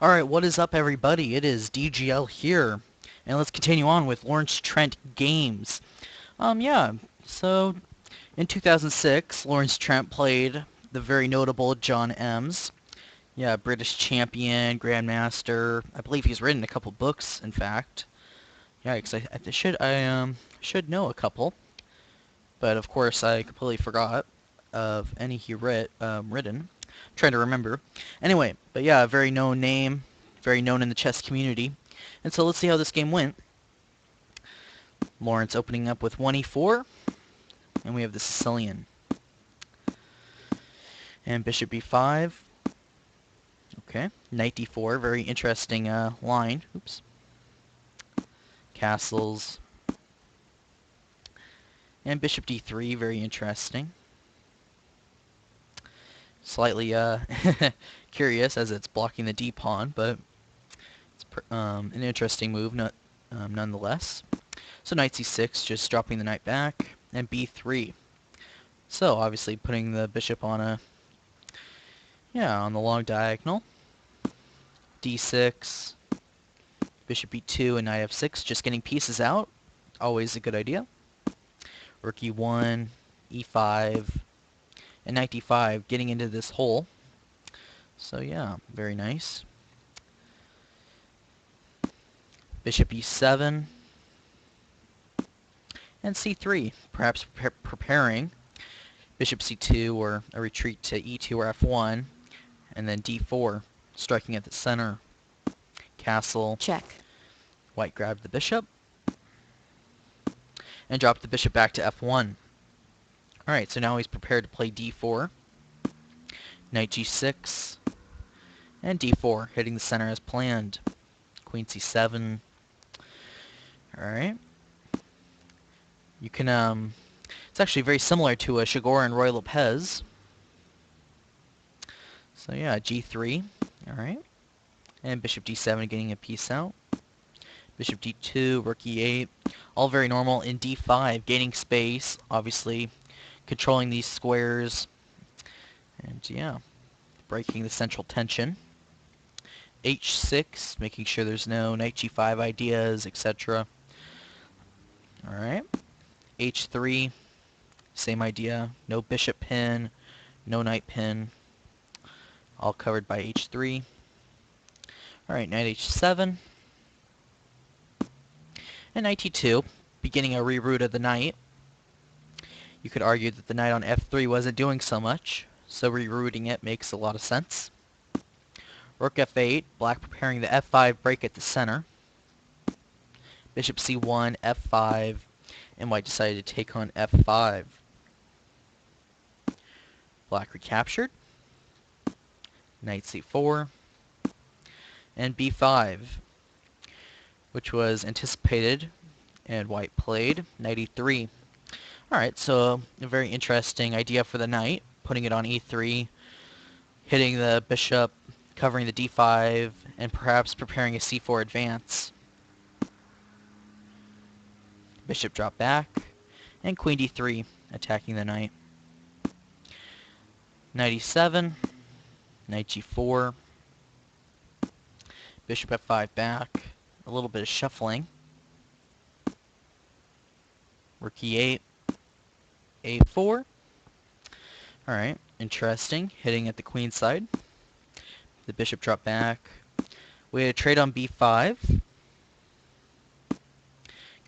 Alright, what is up everybody? It is DGL here. And let's continue on with Lawrence Trent games. Yeah, so in 2006, Lawrence Trent played the very notable John Emms. Yeah, British champion, grandmaster. I believe he's written a couple books, in fact. Yeah, because I should know a couple. But of course I completely forgot of any he written. Trying to remember. Anyway, but yeah, a very known name, very known in the chess community. And so let's see how this game went. Lawrence opening up with 1e4, and we have the Sicilian. And bishop b5. Okay, knight d4, very interesting line. Oops. Castles. And bishop d3, very interesting. Slightly curious as it's blocking the d-pawn, but it's an interesting move nonetheless. So knight c6, just dropping the knight back, and b3. So obviously putting the bishop on on the long diagonal. d6, bishop b2, and knight f6, just getting pieces out. Always a good idea. Rook e1, e5, and knight d5, getting into this hole. So yeah, very nice. Bishop e7, and c3, perhaps preparing bishop c2 or a retreat to e2 or f1, and then d4, striking at the center. Castle. Check. White grabbed the bishop and dropped the bishop back to f1. Alright, so now he's prepared to play d4, knight g6, and d4, hitting the center as planned. Queen c7. Alright. You can, it's actually very similar to a Chagor and Roy Lopez. So yeah, g3. Alright. And bishop d7 getting a piece out. Bishop d2, rook e8. All very normal. In d5, gaining space, obviously controlling these squares. And yeah, breaking the central tension. h6, making sure there's no knight g5 ideas, etc. Alright. h3, same idea. No bishop pin, no knight pin. All covered by h3. Alright, knight h7. And knight e2, beginning a reroute of the knight. You could argue that the knight on f3 wasn't doing so much, so rerouting it makes a lot of sense. Rook f8, black preparing the f5 break at the center. Bishop c1, f5, and white decided to take on f5. Black recaptured. Knight c4, and b5, which was anticipated, and white played. Knight e3. Alright, so a very interesting idea for the knight, putting it on e3, hitting the bishop, covering the d5, and perhaps preparing a c4 advance. Bishop drop back, and queen d3, attacking the knight. Knight e7, knight g4, bishop f5 back, a little bit of shuffling. Rook e8, a4. Alright, interesting, hitting at the queen side. The bishop dropped back. We had a trade on b5.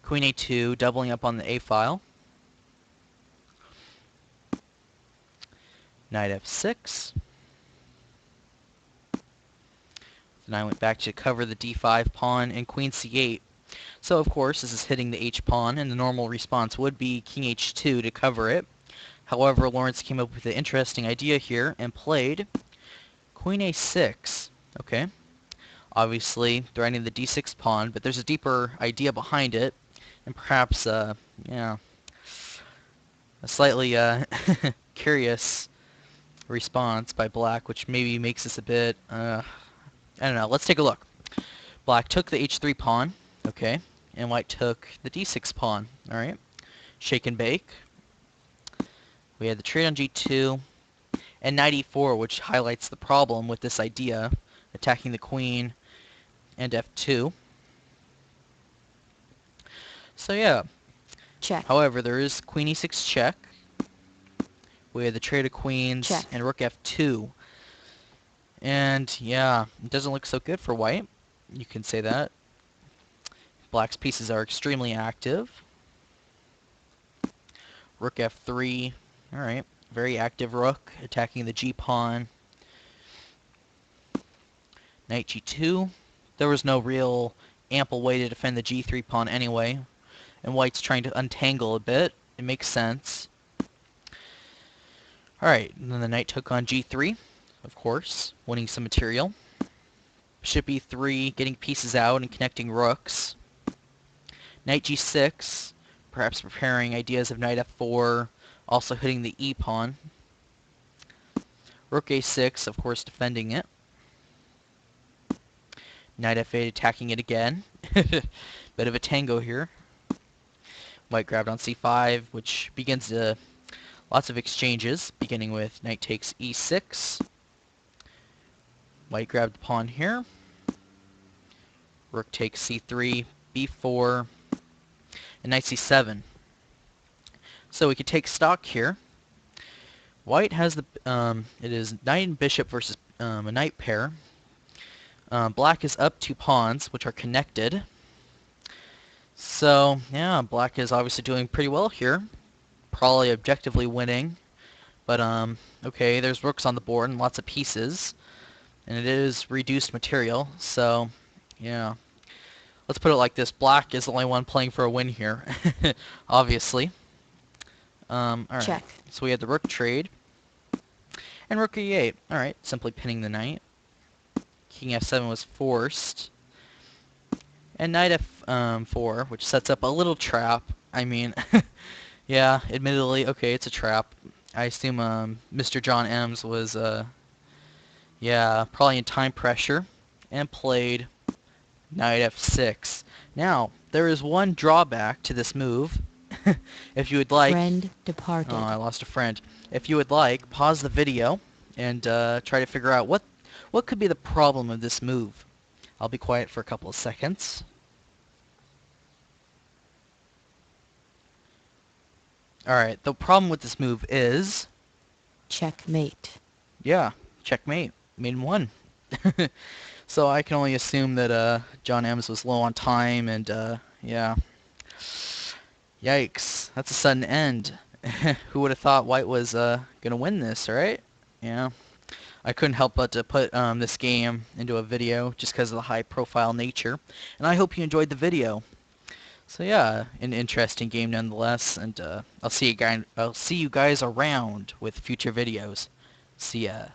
Queen a2, doubling up on the a file. Knight f6. Then I went back to cover the d5 pawn and queen c8. So of course this is hitting the h pawn, and the normal response would be king h2 to cover it. However, Lawrence came up with an interesting idea here and played queen a6. Okay, obviously threatening the d6 pawn, but there's a deeper idea behind it, and perhaps a slightly curious response by black, which maybe makes this a bit I don't know. Let's take a look. Black took the h3 pawn, okay, and white took the d6 pawn. Alright, shake and bake. We had the trade on g2 and knight e4, which highlights the problem with this idea. attacking the queen, and f2. So yeah. Check. However, there is queen e6 check. We have the trade of queens Check. and rook f2. And yeah, it doesn't look so good for white. You can say that. Black's pieces are extremely active. Rook f3. Alright, very active rook, attacking the g-pawn. Knight g2. There was no real ample way to defend the g3 pawn anyway. And white's trying to untangle a bit. It makes sense. Alright, and then the knight took on g3, of course, winning some material. Bishop e3, getting pieces out and connecting rooks. Knight g6, perhaps preparing ideas of knight f4, also hitting the e-pawn. Rook a6, of course, defending it. Knight f8, attacking it again. Bit of a tango here. White grabbed on c5, which begins lots of exchanges, beginning with knight takes e6. White grabbed the pawn here. Rook takes c3, b4, and knight c7. So we could take stock here. White has the it is knight and bishop versus a knight pair. Black is up 2 pawns, which are connected. So yeah, black is obviously doing pretty well here. Probably objectively winning. But okay, there's rooks on the board and lots of pieces. And it is reduced material, so yeah. Let's put it like this. Black is the only one playing for a win here, obviously. Alright, Check. so we had the rook trade. And rook e8. Alright, simply pinning the knight. King f7 was forced. And knight f4, which sets up a little trap. I mean, yeah, admittedly, okay, it's a trap. I assume Mr. John Emms was, yeah, probably in time pressure. And played knight f6. Now, there is one drawback to this move. If you would like... Friend departed. Oh, I lost a friend. If you would like, pause the video and try to figure out what could be the problem of this move. I'll be quiet for a couple of seconds. Alright, the problem with this move is... Checkmate. Yeah, checkmate. Made in 1. So I can only assume that John Emms was low on time and yeah. Yikes, that's a sudden end. Who would have thought white was gonna win this, right? Yeah. I couldn't help but to put this game into a video just because of the high profile nature. And I hope you enjoyed the video. So yeah, an interesting game nonetheless, and I'll see you guys around with future videos. See ya.